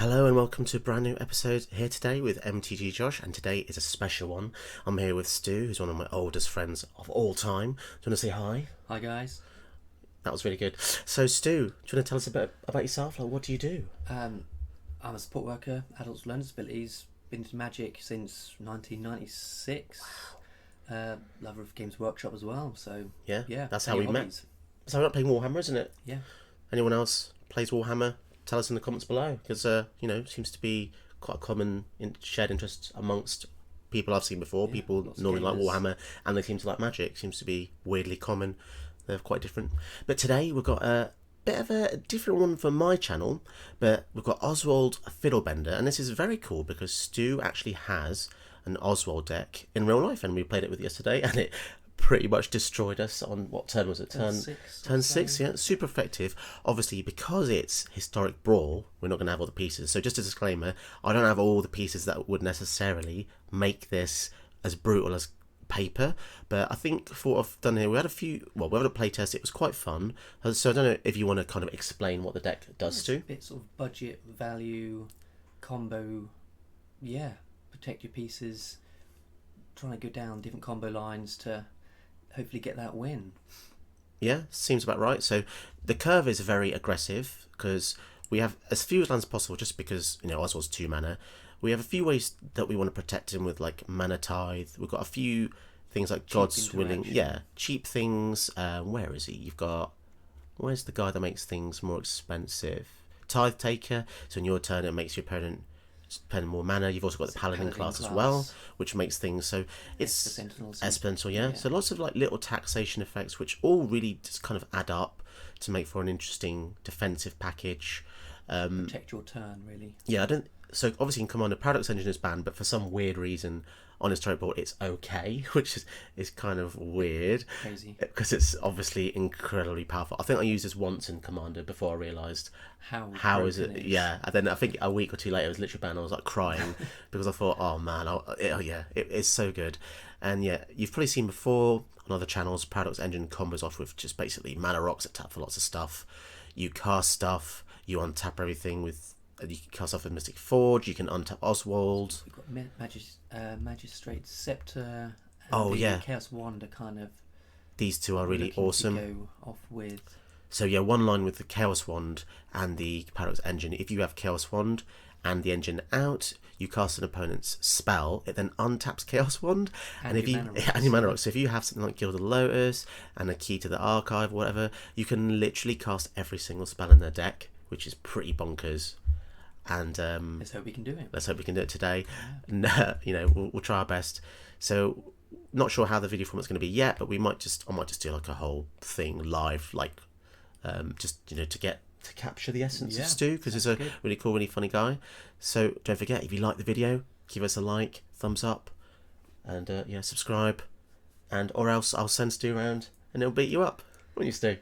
Hello and welcome to a brand new episode here today with MTG Josh, and today is a special one. I'm here with Stu, who's one of my oldest friends of all time. Do you want to say hi? Hi guys. That was really good. So Stu, do you want to tell us a bit about yourself? Like, what do you do? I'm a support worker, adults with learning disabilities. Been into Magic since 1996. Wow. Lover of Games Workshop as well. So Yeah, yeah, that's how we met. So we're not playing Warhammer, isn't it? Yeah. Anyone else plays Warhammer? Tell us in the comments below, because seems to be quite a common shared interest amongst people I've seen before. Yeah, people normally like Warhammer, and they seem to like Magic. Seems to be weirdly common. They're quite different. But today we've got a bit of a different one for my channel. But we've got Oswald Fiddlebender, and this is very cool because Stu actually has an Oswald deck in real life, and we played it with yesterday, and it pretty much destroyed us on what turn was it? Turn six, yeah. Super effective. Obviously, because it's historic Brawl, we're not going to have all the pieces. So just a disclaimer, I don't have all the pieces that would necessarily make this as brutal as paper. But I think for what I've done here, we had a playtest. It was quite fun. So I don't know if you want to kind of explain what the deck does to. It's sort of budget, value, combo, yeah. Protect your pieces, trying to go down different combo lines to hopefully get that win. Yeah, seems about right. So the curve is very aggressive because we have as few lands as possible, just because Oswald's 2 mana. We have a few ways that we want to protect him with, like mana tithe. We've got a few things like Cheap God's Willing, interaction. cheap things. Where is he? Where's the guy that makes things more expensive? Tithe Taker. So in your turn, it makes your opponent spend more mana. You've also got the Paladin class as well, which makes things so it's exponential, yeah. So lots of like little taxation effects, which all really just kind of add up to make for an interesting defensive package. Protect your turn, really. Yeah, so obviously in Commander, Paradox Engine is banned, but for some weird reason on historic board it's okay, which is kind of weird. Crazy. Because it's obviously incredibly powerful. I think I used this once in Commander before I realised how is it. Yeah, and then I think a week or two later it was literally banned. I was like crying because I thought, oh man, it's so good. And yeah, you've probably seen before on other channels, Paradox Engine combos off with just basically mana rocks that tap for lots of stuff. You cast stuff, you untap everything with. You can cast off with Mystic Forge. You can untap Oswald. We've got Magistrate Scepter. And Chaos Wand are kind of. These two are really awesome. To go off with. So yeah, one line with the Chaos Wand and the Paradox Engine. If you have Chaos Wand and the engine out, you cast an opponent's spell. It then untaps Chaos Wand, and if you and your mana rocks. So if you have something like Gilded Lotus and a Key to the Archive, or whatever, you can literally cast every single spell in their deck, which is pretty bonkers. And let's hope we can do it. Let's hope we can do it today. Yeah. We'll try our best. So not sure how the video format's going to be yet, but I might just do like a whole thing live, like to capture the essence of Stu, because he's a really cool, really funny guy. So don't forget, if you like the video, give us a like, thumbs up, and subscribe, or else I'll send Stu around and he'll beat you up. Won't you, Stu?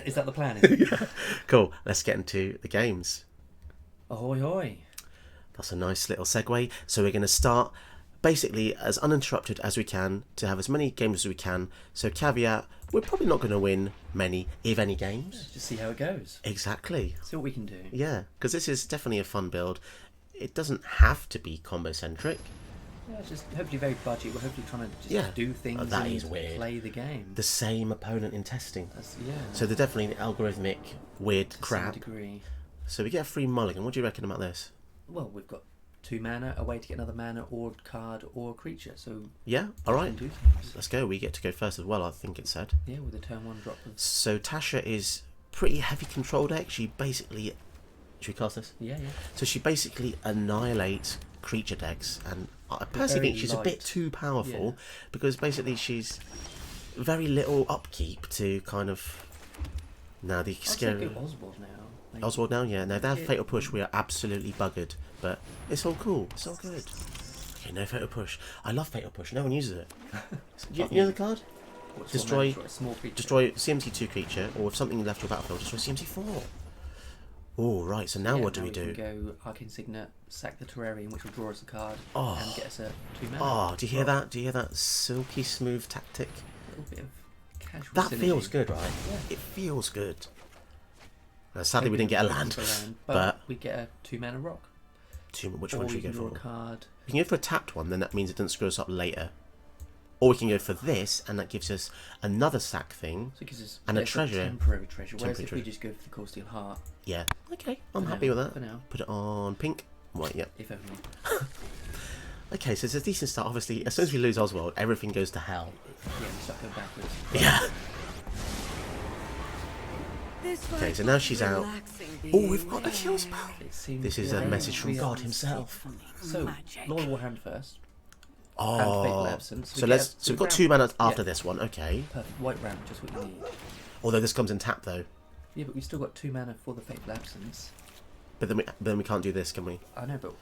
Is that the plan? Yeah. Cool. Let's get into the games. Ahoy hoy. That's a nice little segue. So we're going to start basically as uninterrupted as we can to have as many games as we can. So caveat, we're probably not going to win many, if any, games. Just see how it goes. Exactly. See what we can do. Yeah, because this is definitely a fun build. It doesn't have to be combo-centric. Yeah, just hopefully very budget. We're hopefully trying to just do things that and is weird. Play the game. The same opponent in testing. Yeah. So they're definitely algorithmic weird crap. To some degree. So we get a free mulligan. What do you reckon about this? Well, we've got 2 mana, a way to get another mana or card or creature. So yeah, all right. Do things. Let's go. We get to go first as well, I think it said. Yeah, with a turn 1 drop. So Tasha is pretty heavy control deck. She basically... Should we cast this? Yeah. So she basically annihilates creature decks, and I personally think she's a bit too powerful because basically she's very little upkeep to kind of... Now the scary... Oswald now. Oswald now, yeah. Now that Fatal Push, we are absolutely buggered, but it's all cool. It's all good. Okay, no Fatal Push. I love Fatal Push. No one uses it. you know the card? Destroy CMC2 creature, or if something left your battlefield, destroy CMC4. Oh, right. So now what do we do? We can go Arcane Signet, sack the Terrarium, which will draw us a card, and get us a 2 mana. Oh, do you hear that? Do you hear that silky smooth tactic? A little bit of casual that synergy. Feels good, right? Yeah. It feels good. Sadly, we didn't get a land, but we get a 2-mana rock. Which one should we go draw for? A card. We can go for a tapped one, then that means it doesn't screw us up later. Or we can go for this, and that gives us another sack thing, So it gives us and a treasure. Temporary treasure. Whereas Temporary if we just go for the Core Steel Heart. Yeah. Okay, I'm For happy now, with that. For now. Put it on pink. White, yeah. If only. Okay, so it's a decent start. Obviously, as soon as we lose Oswald, everything goes to hell. Yeah, we start going backwards. Yeah. Okay, so now she's out. Oh, we've got a kill spell. This is a message from God himself. So, Loyal Warhand first. Oh, Fatal Absence. so we've got 2 mana after this one. Okay. Perfect. White ramp, just what you need. Although this comes in tap though. Yeah, but we've still got 2 mana for the Fatal Absence. But then we can't do this, can we? I know, but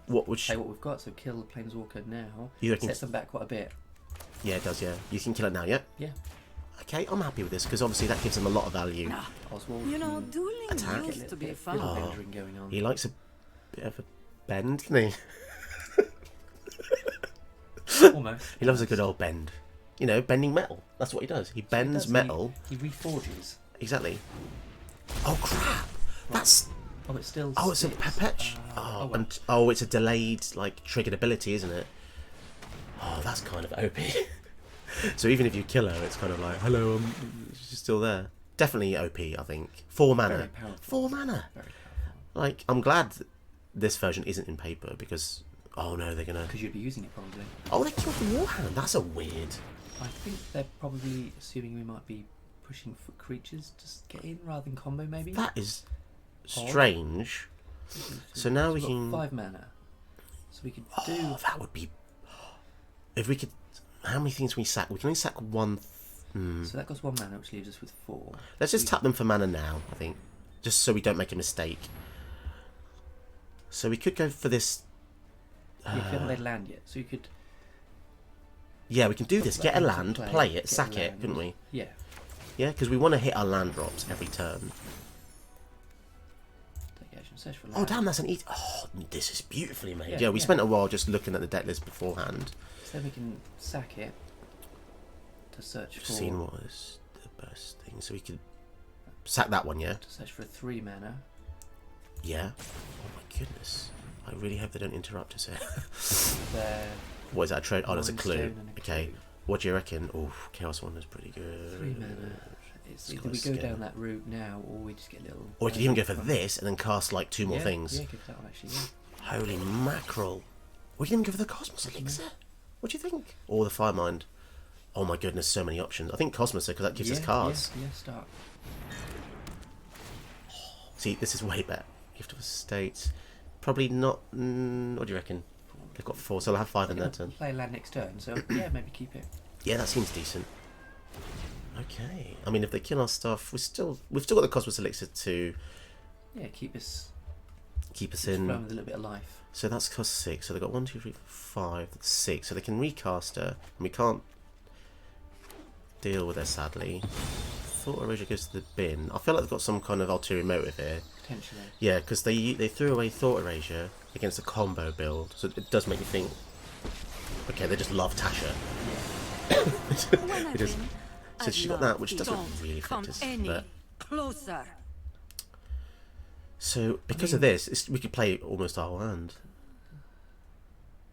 What would say what we've got. So kill the Planeswalker now. You reckon? Sets them back quite a bit. Yeah, it does. Yeah, you can kill it now. Yeah. Yeah. Okay, I'm happy with this because obviously that gives them a lot of value. Oswald. You know, dueling Attack. used to be fun. Bendering going on. He likes a bit of a bend, doesn't he? Almost. He loves a good old bend. You know, bending metal. That's what he does. He bends metal. He reforges. Exactly. Oh crap! That's. Oh, it's still. Oh, it's a six. perpet. well. And oh, it's a delayed, like triggered ability, isn't it? Oh, that's kind of OP. So even if you kill her, it's kind of like, hello, she's still there. Definitely OP, I think. 4 mana. Very powerful. 4 mana. Very powerful. Like, I'm glad this version isn't in paper because, oh no, they're gonna. Because you'd be using it probably. Oh, they killed the Warhand. That's a weird. I think they're probably assuming we might be pushing for creatures to get in rather than combo, maybe. That is strange. So now we we've can. got 5 mana. So we could do. Oh, that would be. If we could. How many things can we sack? We can only sack one. So that costs 1 mana, which leaves us with 4. Let's just tap them for mana now, I think. Just so we don't make a mistake. So we could go for this. Yeah, we haven't laid land yet, so you could. Yeah, we can do this. Get a land, play it, get sack a it, land. couldn't we? Yeah. Yeah, because we want to hit our land drops every turn. Take action, search for Oh, land. damn, that's an eat. Oh, this is beautifully made. Yeah, Yeah, we yeah. spent a while just looking at the deck list beforehand. So then we can sack it to search Just for. seeing what is the best thing. So we could sack that one, yeah? To search for a 3 mana. Yeah. Oh my goodness. I really hope they don't interrupt us here. There. What is that? Trade? Oh, there's a clue. Mindstone and a Okay. clue. What do you reckon? Oh, Chaos one is pretty good. 3 mana. It's either quite we go scary. down that route now, or we just get a little. Or we could even go for this and then cast like 2 more yeah, things. Yeah, go for that one actually. Yeah. Holy mackerel. We can even go for the Cosmos Elixir. What do you think? Or the Firemind. Oh my goodness, so many options. I think Cosmos, because that gives us cards. Yeah, start. See, this is way better. Gift of Estates. Probably not. What do you reckon? They've got 4, so they'll have 5 in their turn. Play land next turn, so yeah, maybe keep it. Yeah, that seems decent. Okay. I mean, if they kill our stuff, we've still got the Cosmos Elixir to Yeah, keep us keep us flowing in. with a little bit of life. So that's cost 6. So they've got 1, 2, 3, 4, 5, 6. So they can recast her, and we can't deal with her, sadly. Thought Erasure goes to the bin. I feel like they've got some kind of ulterior motive here. Potentially. Yeah, because they threw away Thought Erasure against a combo build, so it does make you think. Okay, they just love Tasha. It is. So she got that, which doesn't really affect us. But closer. so because of this, we could play almost our whole hand.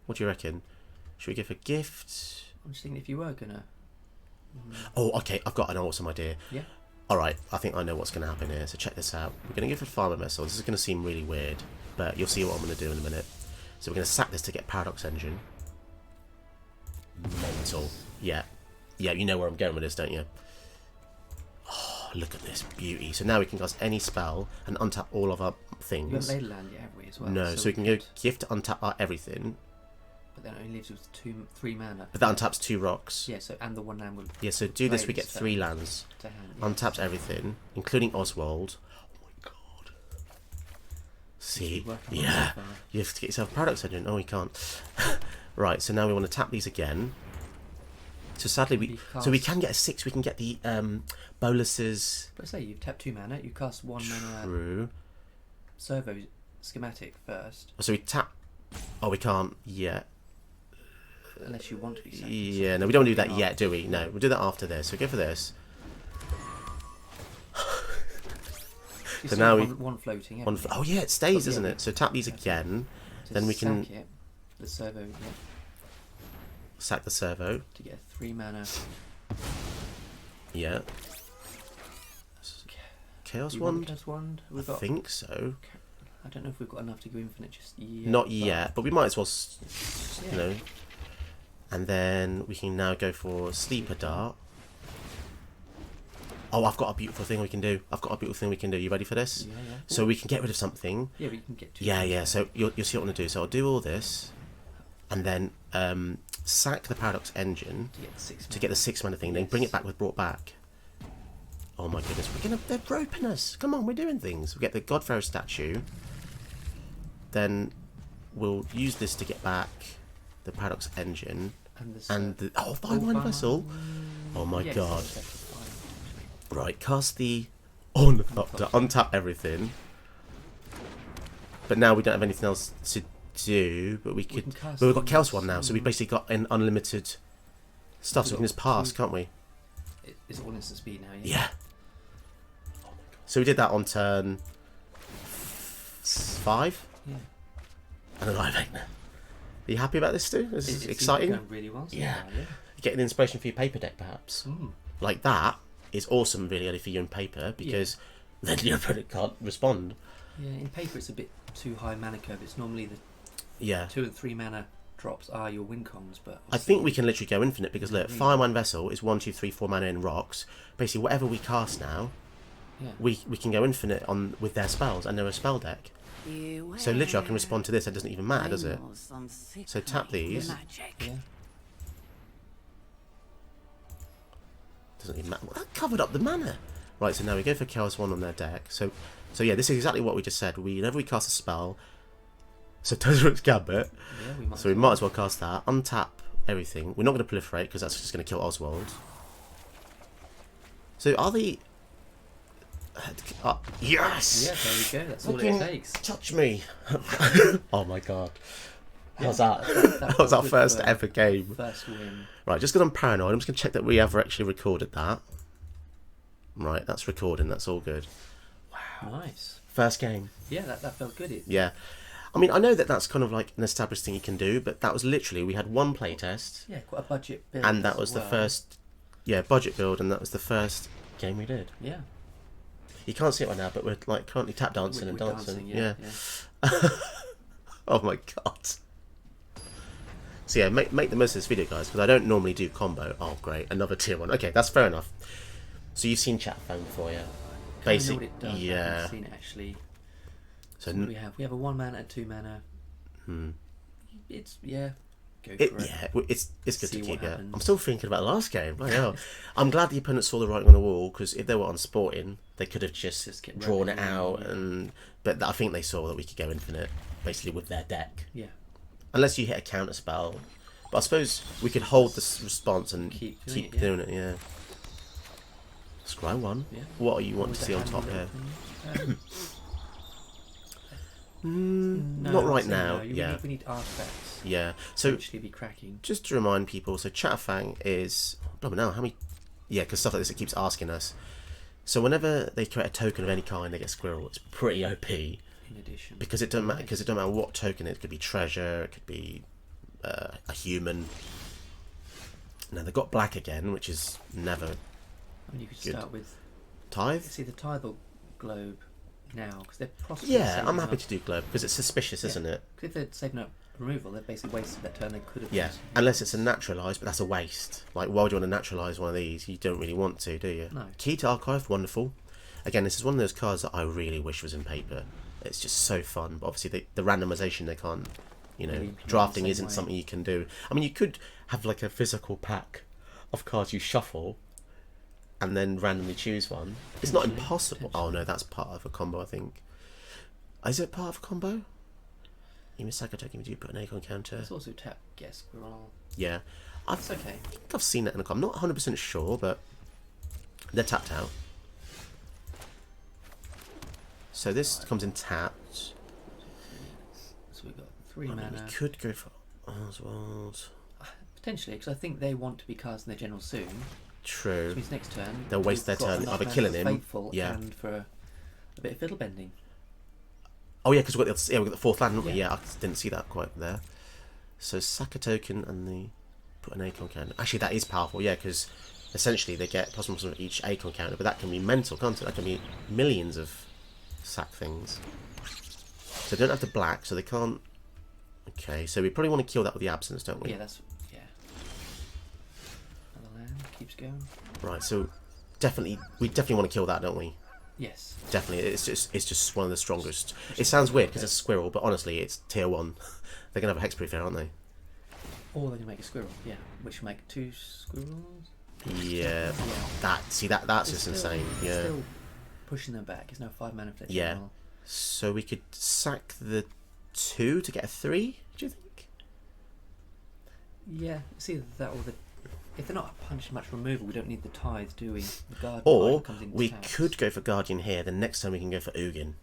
What do you reckon? Should we give a gift? I'm just thinking if you were gonna. Oh, okay. I've got an awesome idea. Yeah. All right, I think I know what's going to happen here. So check this out. We're going to give a Farmer Vessel. This is going to seem really weird, but you'll see what I'm going to do in a minute. So we're going to sack this to get Paradox Engine. Mental. Yeah. Yeah, you know where I'm going with this, don't you? Oh, look at this beauty. So now we can cast any spell and untap all of our We things. haven't laid land yet, have we, as well? No, so we can go gift, untap our everything. But then it only leaves us 3 mana. But that untaps 2 rocks. Yeah, so and the 1 land will. Yeah, so do this, we Play get this 3 lands. to hand. Yeah. Untaps everything, including Oswald. Oh my god. See? Working on Yeah. it so far. You have to get yourself a Paradox Engine. Oh, you can't. Right, so now we want to tap these again. So sadly, we can get a 6. We can get the boluses. But say you've tapped 2 mana, you cast 1 mana True. servo schematic first, So we tap. Oh, we can't yet. unless you want to be sacked. Yeah, no, we don't do that yet, do we? No, we'll do that after this. So go for this. You So still now have one floating. haven't you? oh yeah, it stays, Yeah, doesn't it? So tap these that's it. again. To Then we can sack it, the servo, yeah, sack the servo. to get a 3 mana. Yeah. Chaos Do you want the wand. Chaos wand? I We've got. think so. I don't know if we've got enough to go infinite just yet. Not but- yet, but we might as well, Yeah. you know. And then we can now go for sleeper dart. Oh, I've got a beautiful thing we can do. You ready for this? Yeah, yeah. So we can get rid of something. Yeah, we can get to. Yeah. So you'll see what I'm going to do. So I'll do all this, and then sack the Paradox Engine To get 6 to get the 6 mana thing. Then bring it back with brought back. Oh my goodness, they're roping us. Come on, we're doing things. We get the Godpharaoh statue. Then we'll use this to get back the Paradox Engine. And the fine wine vessel. Oh my yes, god. that's actually fine. Right, cast the Ornithopter, untap everything. But now we don't have anything else to do, but we can could. cast But we've got them Chaos One now, so we've soon. basically got an unlimited stuff, so we can just pass, can't we? It's all instant speed now, yeah? Yeah. Oh my god. So we did that on turn 5? Yeah. And then Are you happy about this, Stu? This is It seems to be exciting. going really well so Yeah. far, yeah. Getting inspiration for your paper deck, perhaps. Mm. Like that is awesome, really, only for you in paper, because then your opponent can't respond. Yeah, in paper it's a bit too high mana curve. It's normally the Yeah. 2 and 3 mana drops are your win cons, but I think we can literally go infinite because look, Really? Fire Wine Vessel is 1, 2, 3, 4 mana in rocks. Basically, whatever we cast now, yeah. we can go infinite on with their spells, and they're a spell deck. So literally, I can respond to this. It doesn't even matter, does it? So tap these. Yeah. Doesn't even matter. Well, that covered up the mana. Right. So now we go for Chaos One on their deck. So yeah, this is exactly what we just said. Whenever we cast a spell, so Tozeruk's Gambit. Yeah, we might So we might as well cast that. Untap everything. We're not going to proliferate because that's just going to kill Oswald. So are they? Yes. Yeah, there we go. That's all Fucking it takes. touch me. Oh my god. How's Yeah, that? That was our good first for ever game. First win. Right, just because I'm paranoid, I'm just going to check that we ever actually recorded that. Right, that's recording. That's all good. Nice. First game. Yeah, that felt good. Yeah. I mean, I know that that's kind of like an established thing you can do, but that was literally, we had one playtest, Yeah, quite a budget build. and that as was the well. first, budget build, and that was the first game we did. Yeah. You can't see it right now, but we're like currently tap dancing We're and dancing. yeah. Oh my god. So yeah, make the most of this video, guys, because I don't normally do combo. Oh great, another tier 1. Okay, that's fair enough. So you've seen chat phone before, yeah? Basic. Know what it does. I yeah. haven't seen it actually. So What do we have? We have a 1 mana, a 2 mana. It's Go for it. yeah, it's good See to what keep it. happens. I'm still thinking about the last game. Bloody hell. I'm glad the opponent saw the writing on the wall, because if they were on Sporting, they could have just kept drawn it wrapping it out. in, But I think they saw that we could go infinite, basically with their deck, Yeah. unless you hit a counter spell. But I suppose we could hold this response and Keep keep doing doing it. Yeah. Scry 1. Yeah. What do you want Was to it see on hand top or here? anything? No, Not I'd right say now. no. Yeah. We need artifacts. Yeah. So So actually be cracking. just to remind people, so Chatterfang is blimey now how many? Yeah, because stuff like this it keeps asking us. So whenever they create a token of any kind, they get Squirrel. It's pretty OP In addition. because it don't matter. Because it don't matter what token it could be. Treasure. It could be a human. Now they've got black again, which is never I mean, you could Good. start with tithe. see the tidal globe now because they're possibly Yeah, saving I'm happy up- to do globe because it's suspicious, Yeah. isn't it? 'cause if they're saving up removal, they've basically wasted that turn. They could have. Yeah, used. unless it's a naturalised, but that's a waste. Like, why would you want to naturalise one of these? You don't really want to, do you? No. Key to Archive, wonderful. Again, this is one of those cards that I really wish was in paper. It's just so fun, but obviously the randomisation they can't, Really implement drafting the same isn't way. something you can do. I mean, you could have like a physical pack of cards you shuffle and then randomly choose one. It's not Potentially, impossible. Oh no, that's part of a combo, I think. Is it part of a combo? You miss Saka token, do you put an Acorn counter? It's also tap guess Squirrel. Yeah. It's okay. I think I've seen that in a combo. I'm not 100% sure, but they're tapped out. So this comes in tapped. So we've got 3 I mean, mana. we could go for Oswald. Potentially, because I think they want to be casting their general soon. Which True. means next turn They'll waste we've their got turn enough either mana killing for him, Faithful yeah. and for a bit of fiddle bending. Oh yeah, because we've got the fourth land, haven't we? Yeah. Yeah, I didn't see that quite there. So sack a token and the put an acorn counter. Actually, that is powerful. Yeah, because essentially they get plus one for each acorn counter, but that can be mental, can't it? That can be millions of sack things. So they don't have the black, so they can't. Okay, so we probably want to kill that with the absence, don't we? Yeah, that's Another land keeps going. Right. So we definitely want to kill that, don't we? Yes. Definitely, it's just one of the strongest. It sounds weird because it's a squirrel, but honestly, it's tier 1. They're gonna have a hexproof here, aren't they? Or they can make a squirrel. Yeah, which will make 2 squirrels. Yeah. That's just insane. Yeah. Still pushing them back. It's now 5 mana for Yeah. So we could sack the 2 to get a 3. Do you think? Yeah. It's either that or the. If they're not punishing much removal, we don't need the tithe, do we? The guard Or comes in we tax. could go for Guardian here. Then next time we can go for Ugin,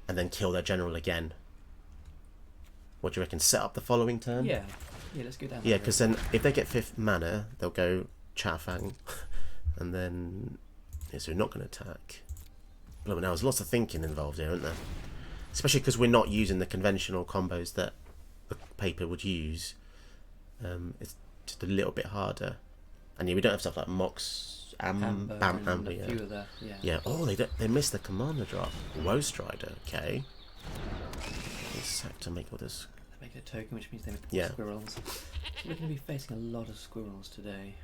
and then kill their general again. What do you reckon? Set up the following turn. Yeah. Yeah. Let's go down. Yeah, because then if they get 5th mana, they'll go Chatfang, and then so we're not going to attack. But now there's lots of thinking involved here, isn't there? Especially because we're not using the conventional combos that the paper would use. It's just a little bit harder. And yeah, we don't have stuff like Mox, Amber, Amber, and a few of the, yeah. Oh, they missed the commander drop. Woe Strider. Okay. Sack to make all this. They make a token, which means they make Yeah. squirrels. We're going to be facing a lot of squirrels today.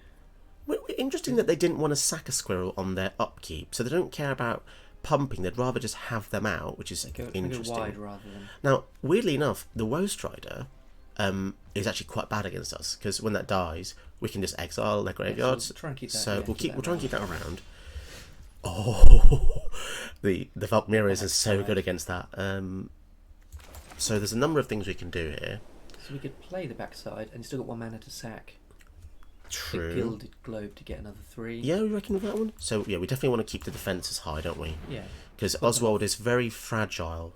Interesting that they didn't want to sack a squirrel on their upkeep, so they don't care about pumping. They'd rather just have them out, which is They go interesting. wide rather than. Now, weirdly enough, the Woe Strider is actually quite bad against us because when that dies, we can just exile their graveyards. So we'll try and keep that, so we'll try and keep that around. around. Oh, the Valkyries is so good against that. So there's a number of things we can do here. So we could play the backside and still got 1 mana to sack True. the Gilded Globe to get another 3. Yeah, we reckon with that one. So yeah, we definitely want to keep the defences high, don't we? Yeah. Because Oswald is very fragile.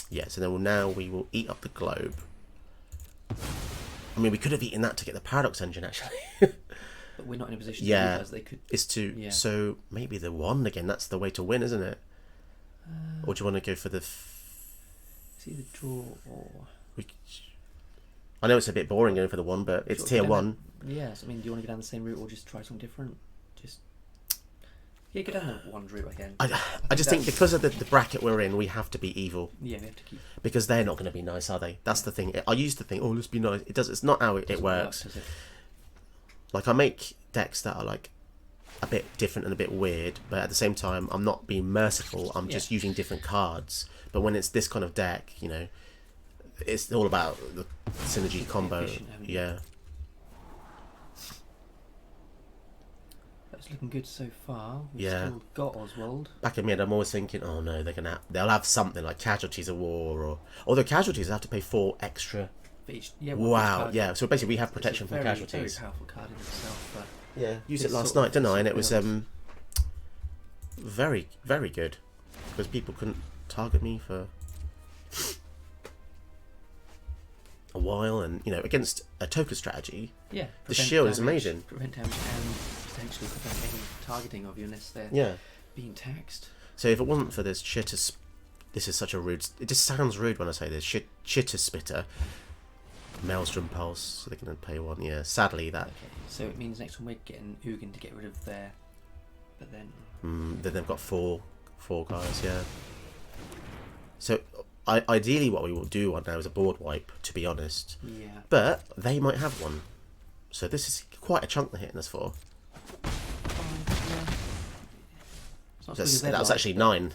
Yeah, so then we will eat up the globe. I mean, we could have eaten that to get the Paradox Engine, actually. But we're not in a position to realize they could. It's to... Yeah. So maybe the wand again, that's the way to win, isn't it? Or do you want to go for the... It's either draw or. I know it's a bit boring going for the wand, but it's tier 1. Yes, I mean, do you want to go down the same route or just try something different? Just. Yeah, go down the wand route again. I just think because of the bracket we're in, we have to be evil. Yeah, we have to keep. Because they're not going to be nice, are they? That's the thing. I used to think, oh, let's be nice. It does. It's not how it works. Does it? Like, I make decks that are like a bit different and a bit weird, but at the same time, I'm not being merciful. I'm just using different cards. But when it's this kind of deck, you know, it's all about the synergy combo. Yeah. That's looking good so far. We've Yeah. still got Oswald. Back in my head, I'm always thinking, oh no, they'll have something like Casualties of War, or although Casualties have to pay 4 extra. For each, Wow, yeah. So basically, we have protection from very, casualties. Very powerful card in itself. But Yeah, used it this last sort night, of didn't I? And it was build. very, very good because people couldn't target me for a while, and you know, against a token strategy, Yeah, the shield is amazing. Prevent damage and potentially prevent any targeting of you unless they're Yeah. being taxed. So if it wasn't for this shitter, this is such a rude. It just sounds rude when I say this. Shitter spitter. Maelstrom Pulse, so they're going to pay 1. Yeah, sadly that. Okay, so it means next time we're getting Ugin to get rid of their. But then. Then they've got four guys. Yeah. So ideally, what we will do right now is a board wipe. To be honest. Yeah. But they might have one. So this is quite a chunk they're hitting us for. That was actually 9.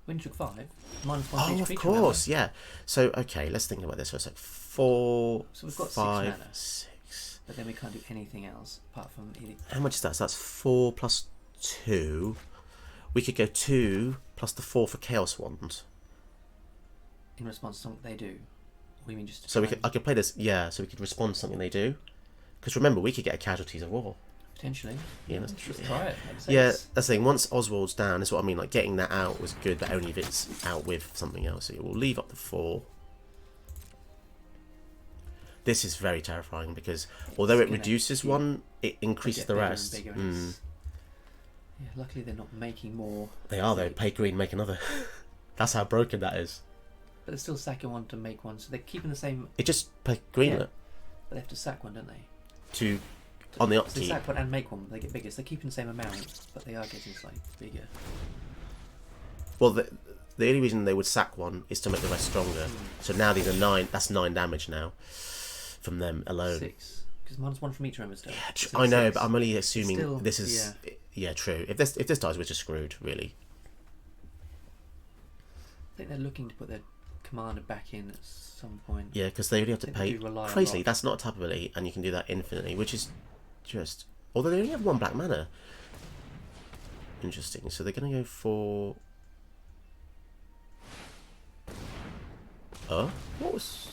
When you took 5, minus 1 Oh, each of creature, course, yeah. So okay, let's think about this for a sec. 4, So we've got 5, 6 mana. 6. But then we can't do anything else apart from either. How much is that? So that's 4 plus 2. We could go 2 plus the 4 for Chaos Wand. In response to something they do. Or you mean just. So I could play this, yeah. So we could respond to something they do. Because remember, we could get a Casualties of War. Potentially. Yeah, Let's try it. Makes yeah, sense. that's the thing. Once Oswald's down, that's what I mean. Like getting that out was good, but only if it's out with something else. So we'll leave up the 4. This is very terrifying because although it reduces 1, it increases the rest. Bigger. Yeah, luckily they're not making more. They are though. Pay green, make another. That's how broken that is. But they're still sacking one to make one, so they're keeping the same. It just pay green Yeah. it But they have to sack one, don't they? to on the So they upkeep. sack one and make one, they get bigger. So they're keeping the same amount, but they are getting slightly bigger. Well, the only reason they would sack one is to make the rest stronger. So now these are 9. That's 9 damage now from them alone. 6, because minus 1 from each remember still. Yeah, So I know, 6. but I'm only assuming Still, this is yeah, true. If this dies, we're just screwed, really. I think they're looking to put their commander back in at some point. Yeah, because they only have to I think they pay do rely a crazily. lot. That's not a tap ability, and you can do that infinitely, which is just. Although they only have 1 black mana. Interesting. So they're going to go for. Oh, what was?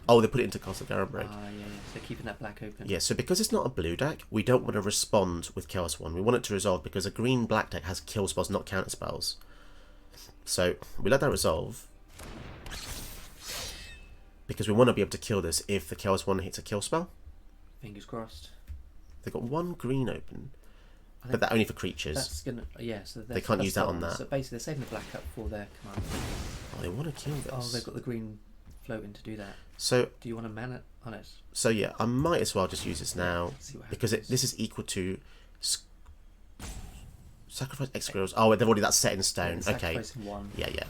Oh, they put it into Castle Garenbreak. Yeah, yeah. So they're keeping that black open. Yeah, so because it's not a blue deck, we don't want to respond with Chaos 1. We want it to resolve because a green-black deck has kill spells, not counter spells. So we let that resolve. Because we want to be able to kill this if the Chaos 1 hits a kill spell. Fingers crossed. They've got 1 green open, I think but that only for creatures. that's gonna. Yeah, so They can't use that on gone. that. So basically, they're saving the black up for their commander. Oh, they want to kill this. Oh, they've got the green floating to do that. So, Do you want to man it on it? so yeah, I might as well just use this now. See what Because happens. this is equal to... Sacrifice X squirrels. Oh, they've already... That's set in stone. Yeah, Okay. sacrificing 1. Yeah, yeah.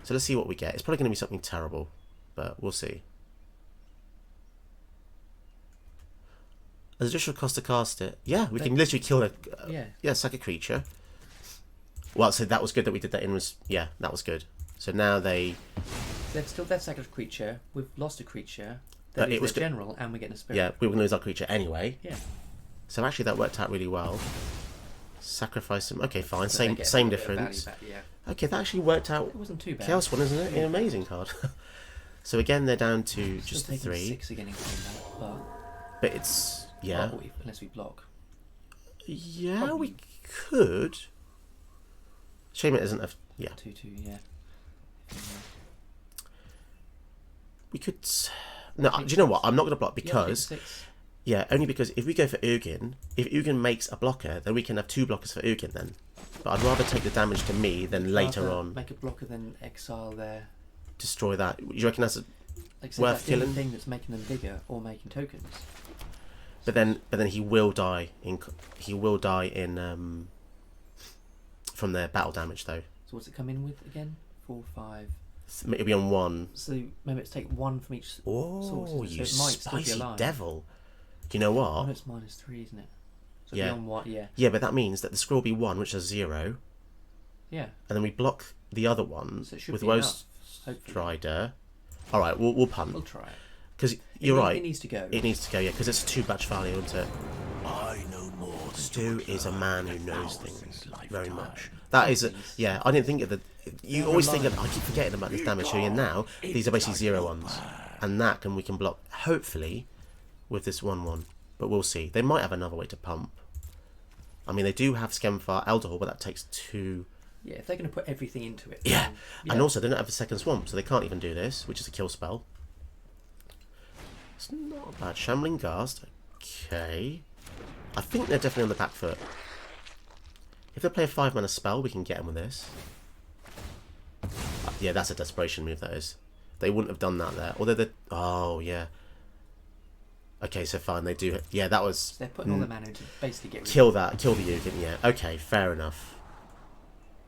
So let's see what we get. It's probably going to be something terrible, but we'll see. As additional cost to cast it. Yeah, we can literally kill a... Yeah. sack a creature. Well, so that was good that we did that in... Yeah, that was good. So now they... They've still sacked a creature. We've lost a creature. But They it lose was their general, and we're getting a spirit. Yeah, we were going to lose our creature anyway. Yeah. So actually that worked out really well. Sacrifice them. Okay, fine. So they Same get a same little bit of value difference. back, yeah. Okay, that actually worked out. It wasn't too bad. Chaos one, isn't it? An amazing card. So again, they're down to Still just taking 3. 6 again in combat, But it's... Yeah. but unless we block. Yeah, Probably. we could. Shame it isn't a... Yeah. 2/2, yeah. We could... No, do you know what? I'm not going to block Yeah, because... 6. Yeah, only because if we go for Ugin, if Ugin makes a blocker, then we can have 2 blockers for Ugin then. But I'd rather take the damage to me than later Rather on make a blocker than exile their. destroy that. You reckon that's... Like I said, Worth that different killing? thing that's making them bigger or making tokens. But then he will die in... He will die in... from their battle damage though. So what's it come in with again? 4, 5. It'll be on 1. So remember, it's take 1 from each Oh, source. you So it might still be spicy alive. devil. Do you know what? Oh, it's -3, isn't it? So Yeah. beyond what? Yeah. Yeah, but that means that the score will be 1, which is 0, Yeah. and then we block the other one So it should with be Woe enough, hopefully. Strider. Alright, we'll punt. We'll try it. Because you're right. It needs to go. It needs to go, yeah, because it's 2 batch value, isn't it? I know more than Stu is a man who knows things very lifetime. much. That is, Things. yeah, I didn't think of the... You always think of... I keep forgetting about this damage here, and now these are basically 0 ones. And that we can block, hopefully, with this 1/1. But we'll see. They might have another way to pump. I mean, they do have Skemfar, Elderhall, but that takes 2... Yeah, if they're going to put everything into it. Yeah. then- And also, they don't have a second Swamp, so they can't even do this, which is a kill spell. It's not bad. Shambling Ghast. Okay. I think they're definitely on the back foot. If they play a 5-mana spell, we can get them with this. Yeah, that's a desperation move, that is. They wouldn't have done that there. Although they... Oh, yeah. Okay, so fine, they do... Yeah, that was... So they're putting all the mana into basically get rid Kill that. Kill the Ugin, yeah. Okay, fair enough.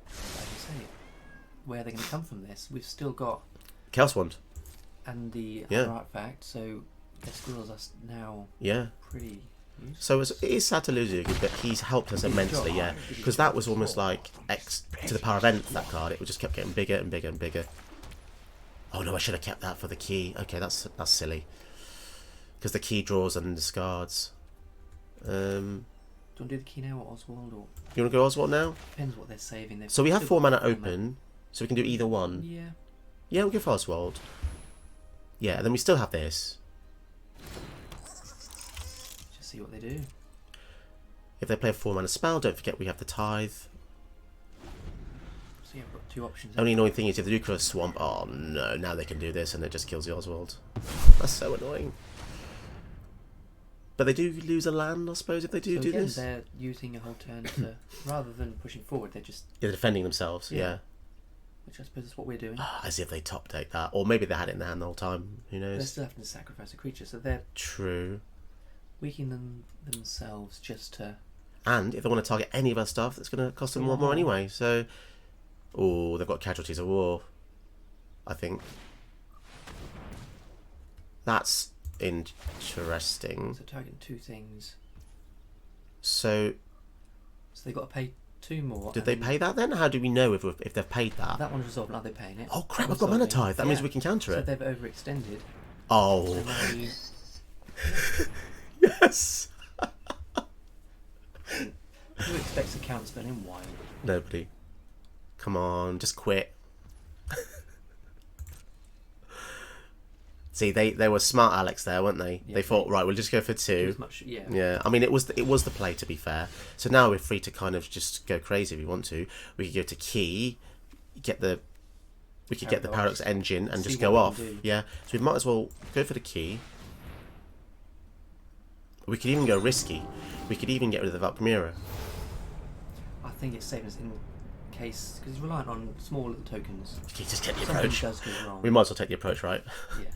of, like I say, where they're going to come from this. We've still got... Chaos Wand. And the Yeah. other artifact, so their squirrels are now Yeah. pretty useful. So it is sad to lose Ugin, but he's helped us He did his immensely, job. yeah. He did his Because job that was almost like X to the power of Nth, that card. It just kept getting bigger and bigger and bigger. Oh no, I should have kept that for the key. Okay, that's silly. Because the key draws and discards. Do you want to do the key now or Oswald? Or You want to go Oswald now? depends what they're saving. They've So we have still 4 got mana 4 mana. open, so we can do either one. Yeah. Yeah, we'll go for Oswald. Yeah, and then we still have this. Just see what they do. If they play a 4 mana spell, don't forget we have the Tithe. So yeah, I've got 2 options. Only annoying thing is if they do kill a Swamp, oh no, now they can do this and it just kills the Oswald. That's so annoying. But they do lose a land, I suppose, if they do So do again, this. they're using a whole turn to, rather than pushing forward, they're just, They're defending themselves, yeah. which I suppose is what we're doing. As if they top deck that. Or maybe they had it in their hand the whole time. Who They're knows? still having to sacrifice a creature, so they're True. weakening themselves just to... And if they want to target any of our stuff, that's going to cost them Bring more more. anyway. So, oh, they've got casualties of war, I think. That's interesting. So targeting 2 things. So, So they've got to pay 2 more. did they pay that then? How do we know if they've paid that? That one's resolved, now they're paying it. Oh crap, That I've got one's mana solving. tithe. That means we can counter So it. they've overextended. Oh. So now you... Yes. Who expects a counter spell in Wild? Nobody. Come on, just quit. See, they were smart, Alex. There, weren't they? Yeah, they thought, right, we'll just go for Too 2. much, yeah. Yeah, I mean, it was the play, to be fair. So now we're free to kind of just go crazy if we want to. We could go to key, get the Paradox engine and See just what go we off. can do. Yeah, so we might as well go for the key. We could even go risky. We could even get rid of the Valkyria. I think it's saving us in case, because he's reliant on small little tokens. Okay, just get the Something approach. does go wrong. We might as well take the approach, right? Yeah.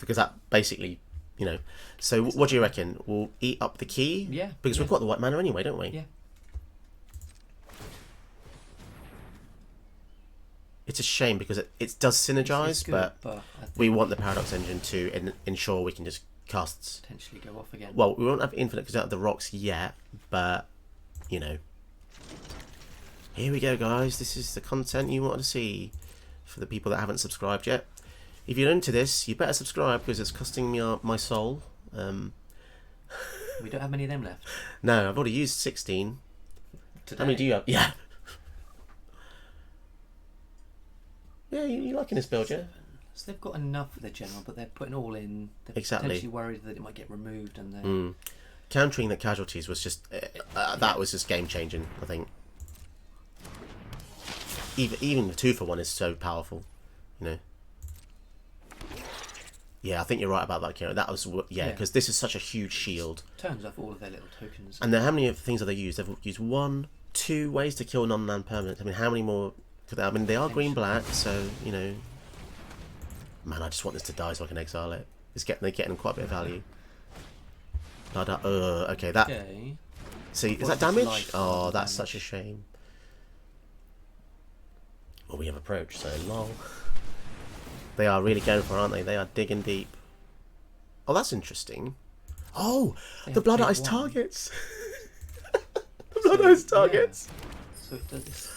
Because that basically, you know. So what do you reckon? We'll eat up the key? Yeah. Because yeah. we've got the white mana anyway, don't we? Yeah. It's a shame because it does synergize, It's good, but I think we want the Paradox engine to ensure we can just cast. potentially go off again. Well, we won't have infinite because out of the rocks yet, but you know. Here we go, guys. This is the content you want to see for the people that haven't subscribed yet. If you're into this, you better subscribe because it's costing me my soul. We don't have many of them left. No, I've already used 16. Today. How many do you have? Yeah. Yeah, you liking this build, yeah? So they've got enough for their general, but they're putting all in. They're Exactly. potentially worried that it might get removed, and they're Mm. Countering the casualties was just that was just game changing. I think. Even the 2-for-1 is so powerful, you know. Yeah, I think you're right about that, Kieran. That was because this is such a huge shield. turns off all of their little tokens. And then how many things have they used? They've used 1, 2 ways to kill non-land permanents. I mean, how many more? I mean, they are green-black, so you know. Man, I just want this to die so I can exile it. They're getting quite a bit of value. Okay, that. Okay. See, is What's that this damage? life Oh, level that's damage? such a shame. Well, we have approach, so lol. They are really going for it, aren't they? They are digging deep. Oh, that's interesting. Oh, They the have blood big ice one. targets. The blood ice targets. So it does.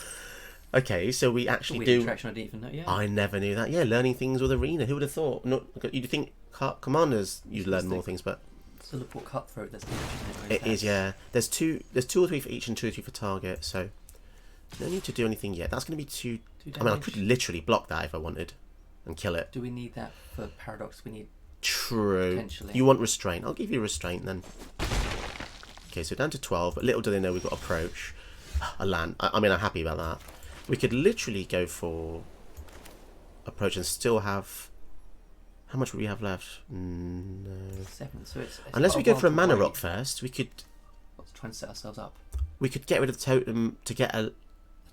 Okay, so we It's a actually weird do. interaction I didn't even know. Yeah. I never knew that. Yeah, learning things with Arena. Who would have thought? Not you'd think commanders you'd learn more things, but It's the Laporte cutthroat that's the interesting. it is. Yeah, there's 2 or 3 for each and 2 or 3 for target. So no need to do anything yet. That's going to be 2. I mean, I could literally block that if I wanted and kill it. Do we need that for Paradox? We need. True. Potentially. You want restraint? I'll give you restraint then. Okay, so down to 12. But little do they know we've got approach. A land. I mean, I'm happy about that. We could literally go for approach and still have. How much would we have left? No. 7. So it's Unless quite we go while for a to mana wait. rock first, we could Try and set ourselves up. get rid of the totem to get an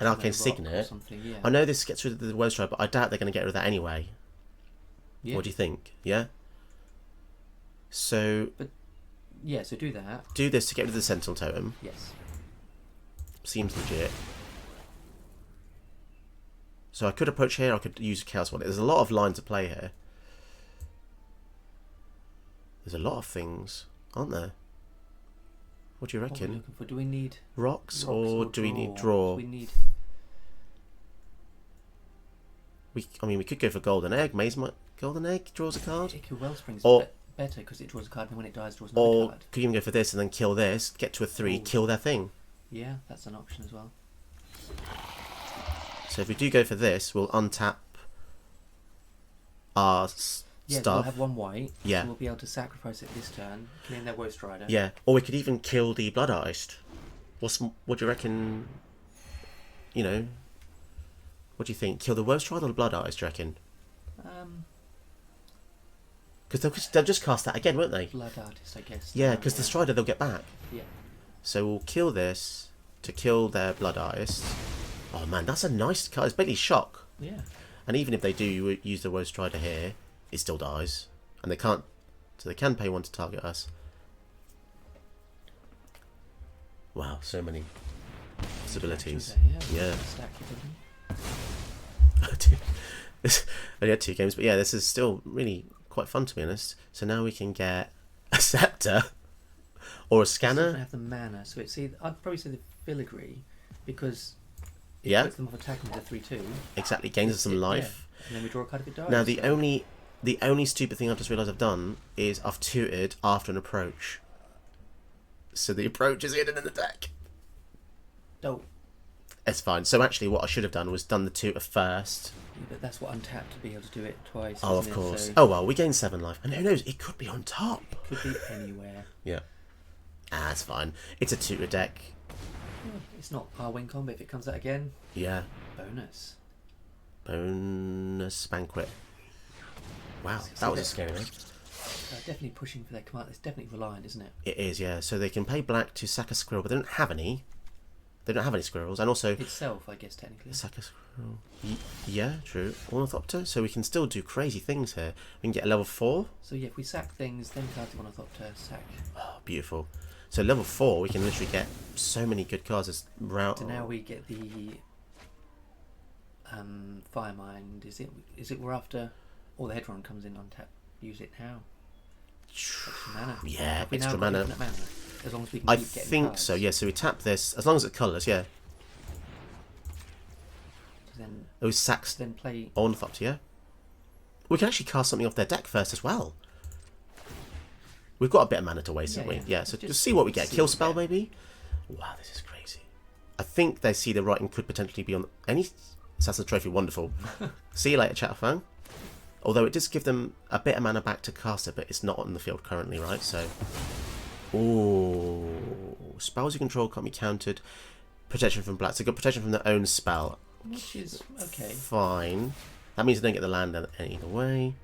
arcane Rock or signet. something, yeah. I know this gets rid of the woe strike, but I doubt they're going to get rid of that anyway. Yeah. What do you think? Yeah. So Yeah. So do that. do this to get rid of the sentinel totem. Yes. Seems legit. So I could approach here, I could use Chaos Wallet. There's a lot of line to play here. There's a lot of things, aren't there? What do you What are we reckon? looking for? Do we need Rocks, rocks or do we need draw? We need. I mean, we could go for Golden Egg. Golden Egg draws a card. Iku Wellspring's Or- better because it draws a card, and when it dies, draws another Or card. could even go for this and then kill this, get to a 3, Ooh. kill their thing. Yeah, that's an option as well. So if we do go for this, we'll untap our Yeah, stuff. we'll have 1 white. Yeah. So we'll be able to sacrifice it this turn, killing their Woe Strider. Yeah, or we could even kill the Blood Artist. What do you reckon? You know, what do you think? Kill the Woe Strider or the Blood Artist? Do you reckon? Because they'll just cast that again, won't they? Blood Artist, I guess. Yeah, because the Strider they'll get back. Yeah. So we'll kill this to kill their Blood Artist. Oh man, that's a nice card. It's basically shock. Yeah. And even if they do use the Woe Strider here, it still dies. And they can't... So they can pay 1 to target us. Wow, so many possibilities. Yeah. Stack your building. This only had 2 games, but yeah, this is still really quite fun to be honest. So now we can get a Scepter or a Scanner. I have the mana, so it's either, I'd probably say the Filigree because it Yeah, puts them off attacking with a 3/2. exactly. Gains us some life. Yeah. And then we draw a card if it dies. Now the only stupid thing I've just realised I've done is I've tutored after an approach. So the approach is hidden in the deck. Oh, It's fine. So actually what I should have done was done the tutor first. yeah, but that's what untapped to be able to do it twice. Oh, isn't of course. It? So Oh well, we gain 7 life. And who knows, it could be on top. it could be anywhere. Yeah. Ah, it's fine. It's a tutor deck. Yeah, it's not our win combo. If it comes out again, Yeah. bonus. Bonus Banquet. Wow, that was a scary one. Definitely pushing for their command. It's definitely reliant, isn't it? It is, yeah. So they can pay black to sack a squirrel, but they don't have any. They don't have any squirrels, and also Itself, I guess, technically. sack a squirrel. Yeah, true. Ornithopter. So we can still do crazy things here. We can get a level 4. So yeah, if we sack things, then card the Ornithopter, sack. Oh, beautiful. So level 4, we can literally get so many good cards as route. So now we get the Firemind. Is it we're after? Or the Hedron comes in on tap. Use it now. Extra mana. Yeah, Have we now extra got mana. infinite mana. As long as we can I keep getting think cards. so. Yeah. So we tap this as long as it's colours. Yeah. So then, It was sacks then play. Ornithopter. Yeah. We can actually cast something off their deck first as well. We've got a bit of mana to waste, haven't we? Yeah. So just see what we get. see Kill what we spell, get. maybe. Wow, this is crazy. I think they see the writing could potentially be on any Assassin's Trophy. Wonderful. See you later, Chatterfang. Although it does give them a bit of mana back to cast it, but it's not on the field currently, right? So, ooh, spells you control can't be countered. Protection from black. So got protection from their own spell. Which is okay. Fine. That means they don't get the land either way.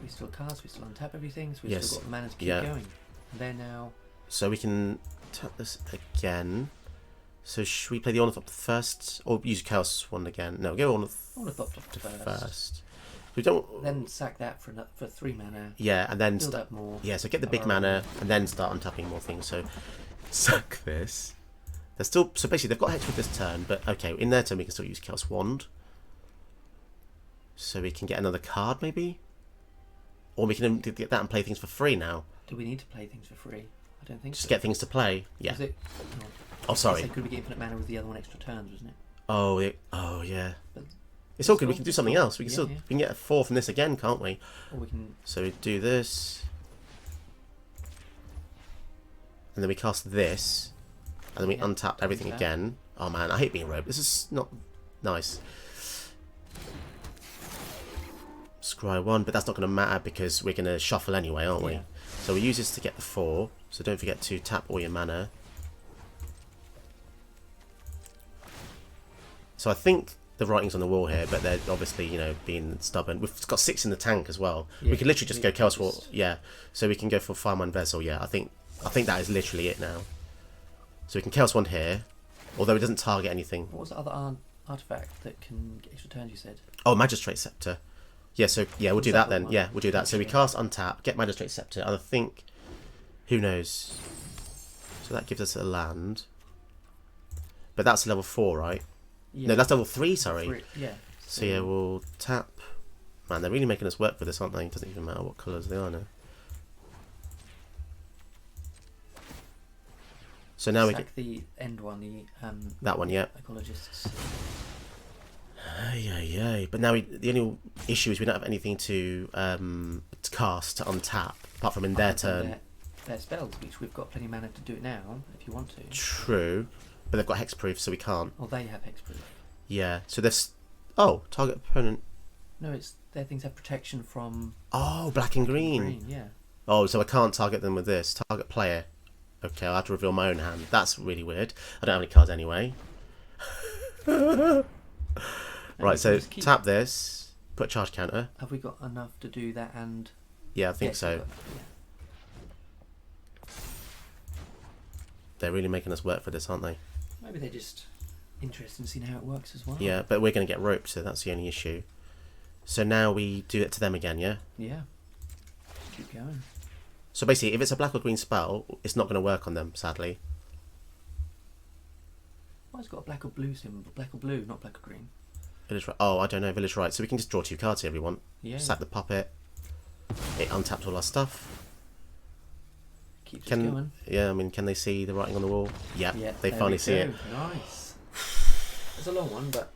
We still cast, we still untap everything, so we've Yes. still got mana to keep Yeah. going. And they're now. So we can tap this again. So should we play the Ornithopter first, or use Chaos one again? No, go Ornithopter first. We don't. Then sack that for 3 mana. Yeah, and then Build up more. yeah. So get the big Or- mana and then start untapping more things. So suck this. They're still so basically they've got Hex with this turn, but okay, in their turn we can still use Chaos Wand. So we can get another card maybe, or we can get that and play things for free now. Do we need to play things for free? I don't think Just so. get things to play. Yeah. Was it? Oh, sorry. Could we get infinite mana with the other one extra turns, wasn't it? Oh, oh yeah. But It's all good. We cool, can do it's something cool. else. We can Yeah, still yeah. we can get a 4 from this again, can't we? Or we can. So we do this, and then we cast this, and then we Yeah, untap everything untap. again. Oh man, I hate being rogue. This is not nice. Scry 1, but that's not going to matter because we're going to shuffle anyway, aren't we? Yeah. So we use this to get the 4. So don't forget to tap all your mana. So I think the writing's on the wall here, but they're obviously, you know, being stubborn. We've got 6 in the tank as well. Yeah, we could literally just go Chaos War. just- Yeah. So we can go for Firemind Vessel. Yeah, I think that is literally it now. So we can Chaos Wand here, although it doesn't target anything. What was the other artifact that can get extra turns? You said. Oh, Magistrate Scepter. Yeah, so yeah, we'll do Was that that the then. one? Yeah, we'll do that. So we Okay. cast untap, get Magistrate Scepter, and I think, who knows? So that gives us a land. But that's level 4, right? Yeah. No, that's level 3. Sorry. Yeah. So yeah, we'll tap. Man, they're really making us work for this, aren't they? It doesn't even matter what colours they are now. So now we get sack the end one, the that one, yeah. ecologists. Ay. But now the only issue is we don't have anything to cast to untap, apart from in their turn. Their spells, which we've got plenty of mana to do it now, if you want to. True, but they've got hexproof, so we can't. Or they have hexproof. Yeah. So this. Oh, target opponent. No, it's their things have protection from Oh, black and green. yeah. Oh, so I can't target them with this. Target player. Okay, I'll have to reveal my own hand. That's really weird. I don't have any cards anyway. And Right, we so just keep- tap this. Put charge counter. Have we got enough to do that and Yeah, I think so. Yeah. They're really making us work for this, aren't they? Maybe they're just interested in seeing how it works as well. Yeah, but we're going to get roped, so that's the only issue. So now we do it to them again, yeah? Yeah. Keep going. So basically, if it's a black or green spell, it's not going to work on them, sadly. Why has it got a black or blue symbol? Black or blue, not black or green. Village right. Oh, I don't know, village right. So we can just draw 2 cards here if we want. Yeah. Sack the puppet. It untaps all our stuff. Keeps us going. Yeah, I mean, can they see the writing on the wall? Yeah, Yeah, they there finally we see it. go. Nice. It's a long one, but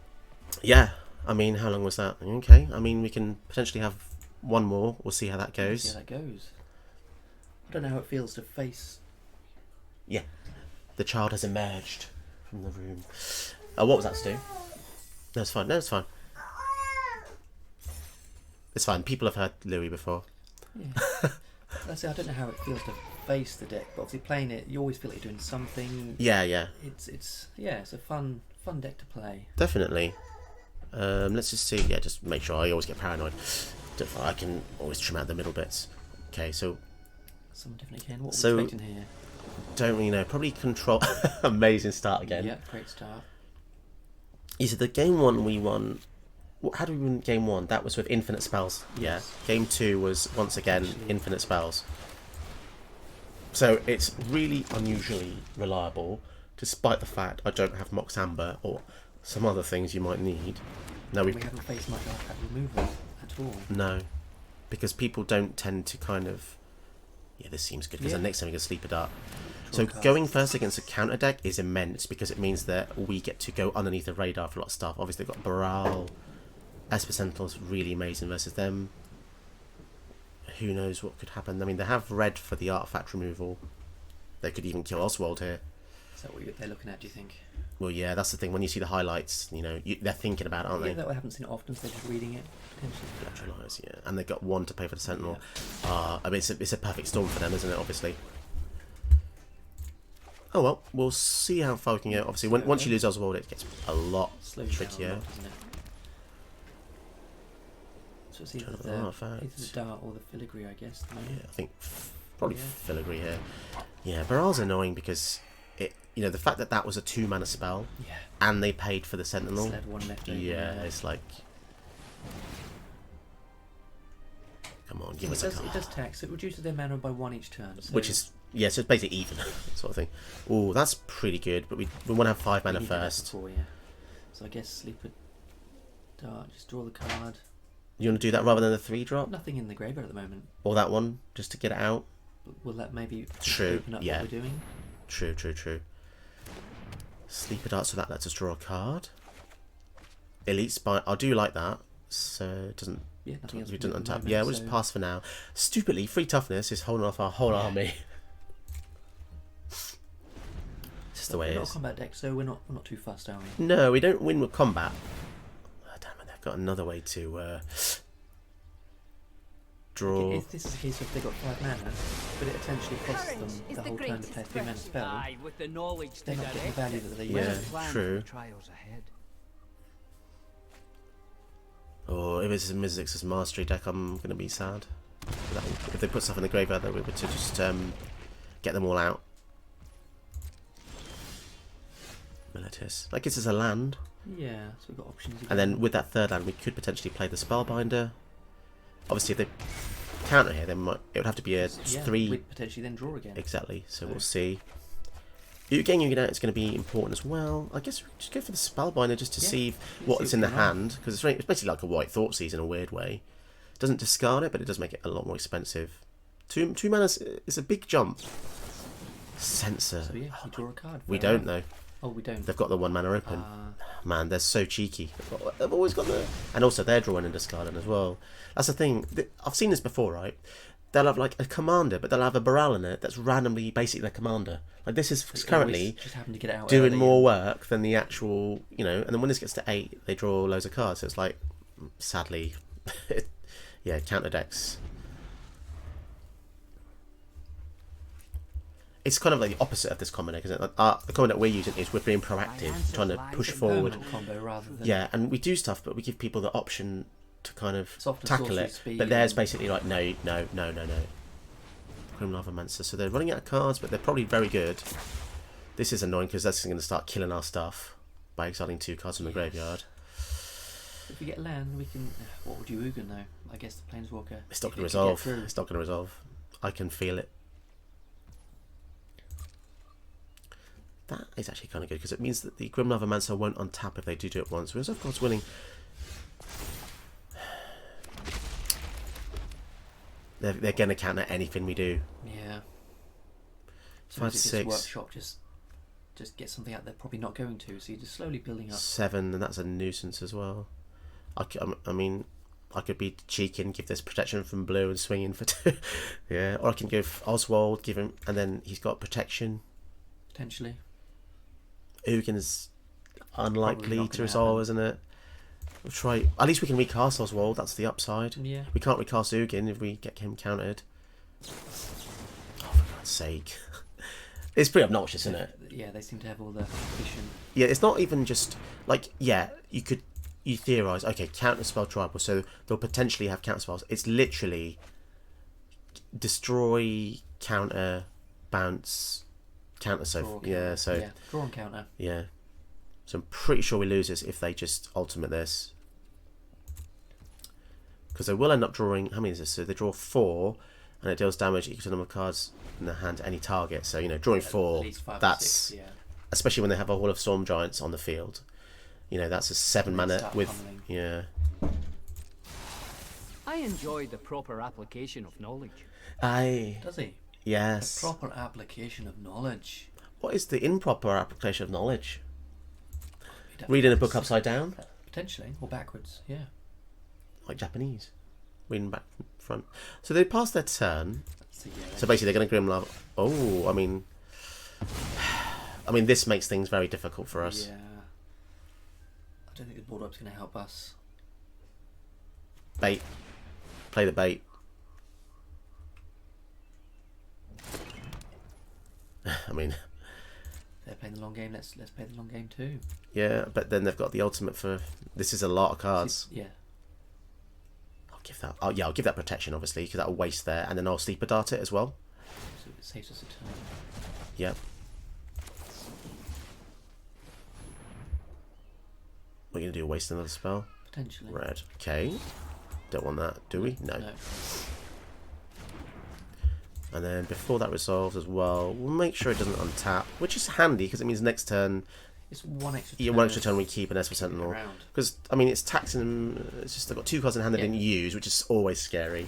Yeah, I mean, how long was that? Okay, I mean, we can potentially have one more. We'll see how that we'll goes. see how that goes. I don't know how it feels to face. Yeah, the child has emerged from the room. What was that, Stu? No, it's fine. No, it's fine. It's fine. People have heard Louis before. Yeah. That's it. I don't know how it feels to face the deck, but obviously playing it, you always feel like you're doing something. Yeah, yeah. It's a fun deck to play. Definitely. Let's just see. Yeah, just make sure I always get paranoid. I can always trim out the middle bits. Okay, so Someone definitely can. What are So- we expecting here? don't really know. Probably control. Amazing start again. Yeah, great start. You said the game 1 we won. How did we win game 1? That was with infinite spells. Yeah. Yes. Game 2 was once again Actually- infinite spells. So it's really unusually reliable, despite the fact I don't have Mox Amber or some other things you might need. No, We haven't faced much artifact removal at all. no, because people don't tend to kind of. Yeah, this seems good because Yeah. the next time we can sleep a dart. Draw So a card. going first against a counter deck is immense because it means that we get to go underneath the radar for a lot of stuff. Obviously, they've got Brawl, Esper Sentinel's really amazing versus them. Who knows what could happen? I mean, they have red for the artifact removal. They could even kill Oswald here. Is that what they're looking at, do you think? Well, yeah, that's the thing. When you see the highlights, you know, they're thinking about it, aren't Yeah, they? that I haven't seen it often, so they're just reading it, potentially. Electrolyze, yeah. And they've got 1 to pay for the Sentinel. I mean, it's a perfect storm for them, isn't it, obviously? Oh, well, we'll see how far we can go. Obviously, once you lose Oswald, it gets a lot Slows you down a trickier. lot, doesn't it? So it's either Turn the, artifacts. dart or the filigree, I guess. at the Yeah, moment. I think probably Yeah. filigree here. Yeah, Baral's annoying because the fact that that was a 2-mana spell Yeah. and they paid for the Sentinel. Still had one left over, Yeah, it's like, come on, give us a It card. does tax. It reduces their mana by 1 each turn. So Which is, yeah, so it's basically even sort of thing. Oh, that's pretty good, but we want to have 5 we mana needed that first. before, yeah. So I guess sleep a dart. Just draw the card. You want to do that rather than the 3-drop? Nothing in the graveyard at the moment. Or that one, just to get it out? But will that maybe True, open up yeah. what we're doing? True, true, true. Sleep a dart, so that lets us draw a card. Elite Spy, I do like that. So it doesn't, Yeah, nothing else. we to do didn't at the untap. moment, Yeah, we'll just so- pass for now. Stupidly, free toughness is holding off our whole Yeah. army. Just the way We're it not is. a combat deck, so we're not too fast, are we? No, we don't win with combat. Oh, damn it, they've got another way to draw. If this is a case of they got 5 mana, but it essentially costs them Is the the whole turn to greatest play a 3-mana spell, Aye, with the knowledge they're to not getting the direct value it. that they Yeah. used to. Plan true. for the trials ahead. Or if it's a Mizzix's Mastery deck, I'm going to be sad. If they put stuff in the graveyard, they'll be able to just get them all out. Militis. That gives us a land. Yeah, so we've got options. And then with that 3rd land, we could potentially play the Spellbinder. Obviously, if they counter here, then it would have to be a 3. we'd potentially then draw again. Exactly, so we'll So- see. Getting you out is going to be important as well. I guess we could just go for the Spellbinder just to Yeah, see see what's what's in the going on. hand, because it's basically like a White Thoughtseize in a weird way. Doesn't discard it, but it does make it a lot more expensive. 2 mana is a big jump. Censor. So yeah, we draw a card. We fair don't enough. though. Oh, we don't. They've got the 1 mana open. Ah, Man, they're so cheeky. They've always got the... And also, they're drawing and discarding as well. That's the thing. I've seen this before, right? They'll have, like, a commander, but they'll have a Baral in it that's randomly basically their commander. Like, this is they currently always just happen to get it out doing early more and- work than the actual... And then when this gets to 8, they draw loads of cards. So it's like, sadly... yeah, counter decks. It's kind of like the opposite of this common deck, isn't it? Like, the common deck we're using is we're being proactive, trying to push forward. Permanent combo rather than Yeah, and we do stuff, but we give people the option to kind of Soft and tackle sorcery it. speed But theirs and- basically like, no. Grim Lavamancer. So they're running out of cards, but they're probably very good. This is annoying because that's going to start killing our stuff by exiling 2 cards from the graveyard. If we get land, we can. What would you Ugin though? I guess the Planeswalker. It's not if going to it could get resolve. through. It's not going to resolve. I can feel it. That is actually kind of good because it means that the Grim Lavamancer won't untap if they do it once. Whereas, of course, winning. They're going to counter anything we do. Yeah. 5, 6, Workshop just get something out they're probably not going to. So you're just slowly building up. 7, and that's a nuisance as well. I mean, I could be cheeky and give this protection from blue and swing in for 2. Yeah, or I can give Oswald, give him, and then he's got protection. Potentially. Ugin is unlikely not to gonna resolve, happen. isn't it? We'll try. At least we can recast Oswald. That's the upside. Yeah. We can't recast Ugin if we get him countered. Oh, for God's sake! It's pretty obnoxious, isn't it? Yeah, they seem to have all the efficient. Yeah, it's not even just like you theorize. Okay, counter spell tribal, so they'll potentially have counter spells. It's literally destroy, counter, bounce, counter. So yeah, so yeah, draw and counter. yeah. So I'm pretty sure we lose this if they just ultimate this. Because they will end up drawing... How many is this? So they draw 4, and it deals damage equal to the number of cards in the hand to any target. So, drawing 4, At least 5 or that's... 6, yeah. Especially when they have a Hall of Storm Giants on the field. That's a 7 mana start with... pummeling. Yeah. I enjoy the proper application of knowledge. Aye. Does he? Yes. The proper application of knowledge. What is the improper application of knowledge? We don't- Reading a book upside down? Potentially, or backwards. Yeah. Like Japanese. Reading back from front. So they pass their turn. So, yeah, So basically, they're going to Grim Lava. Oh, I mean, this makes things very difficult for us. Yeah. I don't think the board wipe's going to help us. Bait, play the bait. I mean, They're playing the long game. Let's play the long game too. yeah, but then they've got the ultimate for. This is a lot of cards. Yeah. I'll give that. Oh, yeah, I'll give that protection obviously because that'll waste there, and then I'll sleeper dart it as well. So it saves us a turn. Yep. We're gonna do waste another spell. Potentially. Red. Okay. Don't want that, do we? No. No. And then before that resolves as well, we'll make sure it doesn't untap, which is handy because it means next turn, It's one extra turn. yeah, one extra turn we keep an Esper keep it Sentinel. around. Because it's taxing them. It's just they've got 2 cards in hand they Yeah. didn't use, which is always scary.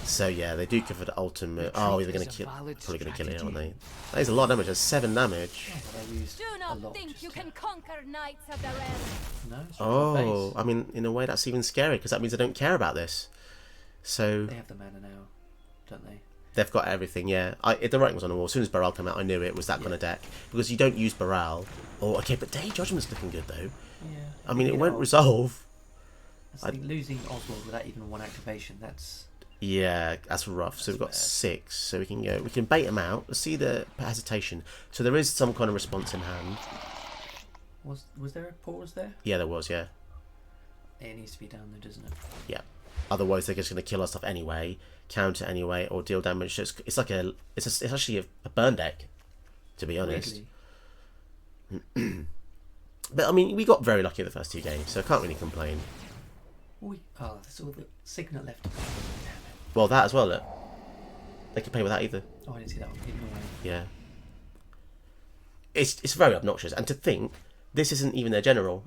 So yeah, they do go for the ultimate. Oh, they're going to is a kill. valid Probably going to kill it, aren't strategy. they? That is a lot of damage. That's 7 damage. Yeah, but they used Do a not lot think just you to- can conquer knights of the realm. No, it's right in the Oh, face. I mean, in a way, that's even scary because that means they don't care about this. So They have the mana now, don't they? they've got everything. Yeah, the writing was on the wall. As soon as Baral came out, I knew it was that kind of deck because you don't use Baral. Or okay, but Day Judgment's looking good though. Yeah. I mean, it You won't know, resolve. that's the thing, losing Oswald without even one activation. That's Yeah, that's rough. So we've got bad. 6. So we can bait them out. Let's see the hesitation. So there is some kind of response in hand. was there a pause there? Yeah, there was. Yeah, It needs to be down there, doesn't it? yeah. Otherwise, they're just going to kill our stuff anyway, counter anyway, or deal damage. So it's like it's actually a burn deck, to be honest. Weirdly. But I mean, we got very lucky the first 2 games, so I can't really complain. Oh, that's all the Signet left. Damn it. Well, that as well. Look, they could play with that either. Oh, I didn't see that one. Hidden away. Yeah. It's very obnoxious, and to think this isn't even their general.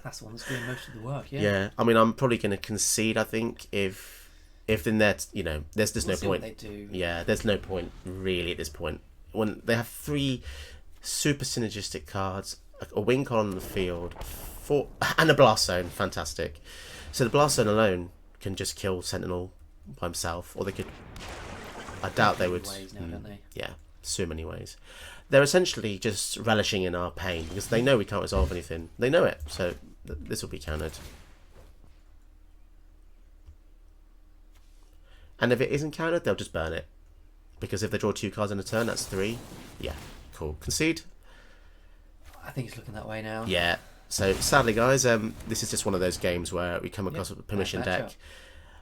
That's the one that's doing most of the work. Yeah. Yeah, I mean, I'm probably going to concede. I think if in that, there's We'll no see point. what they do. Yeah, there's no point really at this point when they have 3 super synergistic cards, a wing column on the field, 4 and a blast zone. Fantastic. So the blast zone alone can just kill Sentinel by himself, or they could. I doubt they would. Ways now, don't they? Yeah, so many ways. They're essentially just relishing in our pain because they know we can't resolve anything. They know it, so this will be countered. And if it isn't countered, they'll just burn it. Because if they draw 2 cards in a turn, that's 3. Yeah, cool. Concede? I think it's looking that way now. Yeah. So sadly, guys, this is just one of those games where we come across a permission bad deck. matchup.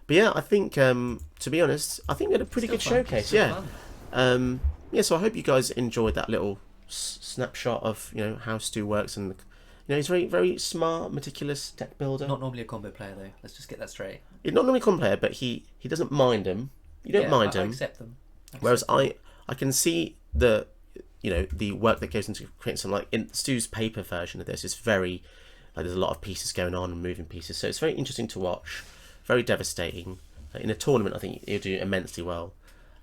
But yeah, I think to be honest, I think we had a pretty Still good fun, showcase. still Yeah. fun. Yeah. So I hope you guys enjoyed that little snapshot of how Stu works, and he's very very smart, meticulous deck builder. Not normally a combo player though. Let's just get that straight. He's not normally a player, but he doesn't mind him. You don't mind I him. accept them. Whereas I can see the the work that goes into creating some, like in Stu's paper version of this is very there's a lot of pieces going on and moving pieces, so it's very interesting to watch, very devastating. In a tournament I think he'll do immensely well,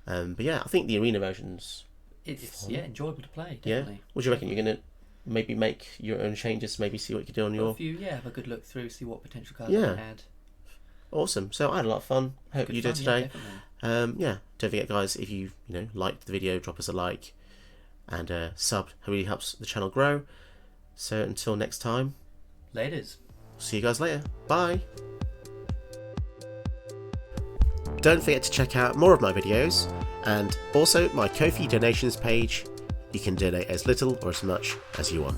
but yeah, I think the arena version's It's fun. enjoyable to play. Yeah, Definitely. what do you reckon? You're gonna maybe make your own changes, maybe see what you can do on your... If you have a good look through, see what potential cards Yeah. you can add. Awesome. So I had a lot of fun, hope Good you fun, did yeah, today. definitely. Yeah, don't forget guys, if you liked the video, drop us a like and sub. It really helps the channel grow. So until next time, Laters. see you guys later. Bye. Don't forget to check out more of my videos and also my Ko-fi donations page. You can donate as little or as much as you want.